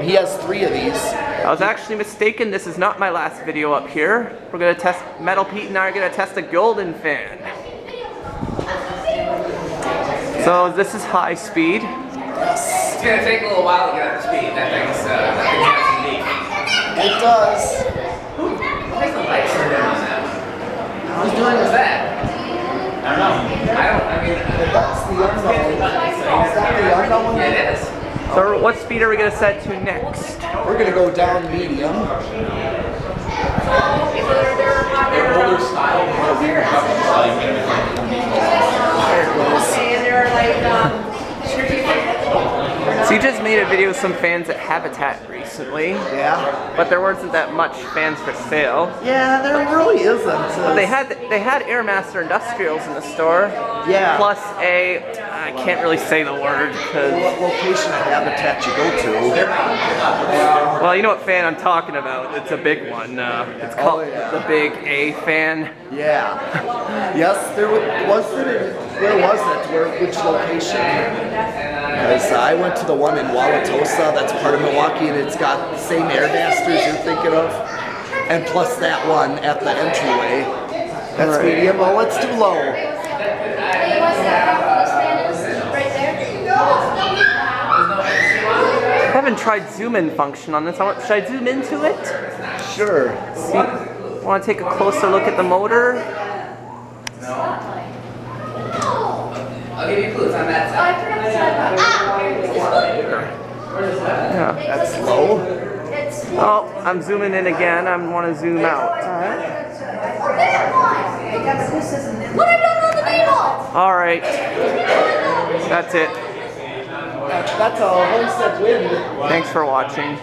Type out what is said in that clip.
He has 3 of these. I was actually mistaken. This is not my last video up here. We're gonna test, Metal Pete and I are gonna test a golden fan. So this is high speed. It's gonna take a little while to get up to speed. That thing's unique. It does. Why is the lights turned down on that? Who's doing that? I don't know. I mean, That's the unknown. Is that the unknown? it is. So what speed are we gonna set to next? We're gonna go down medium. So you just made a video with some fans at Habitat recently, Yeah. but there wasn't that much fans for sale. Yeah, there really isn't. But they had Airmaster Industrials in the store. Yeah. Plus I can't really say the word because. What location of Habitat you go to? Well, you know what fan I'm talking about. It's a big one. It's called the Big A fan. Yeah. Yes, there wasn't it. Where was it? Which location? Because I went to the one in Wauwatosa, that's part of Milwaukee, and it's got the same Airmasters you're thinking of. And plus that one at the entryway. That's Right. medium. Oh, it's too low. I haven't tried zoom in function on this. Should I zoom into it? Sure. See, want to take a closer look at the motor? I'll give you clues on that side. Yeah. That's low. Oh, I'm zooming in again. I want to zoom out. What have I done on the table? All right. That's it. That's a Homestead wind. Thanks for watching.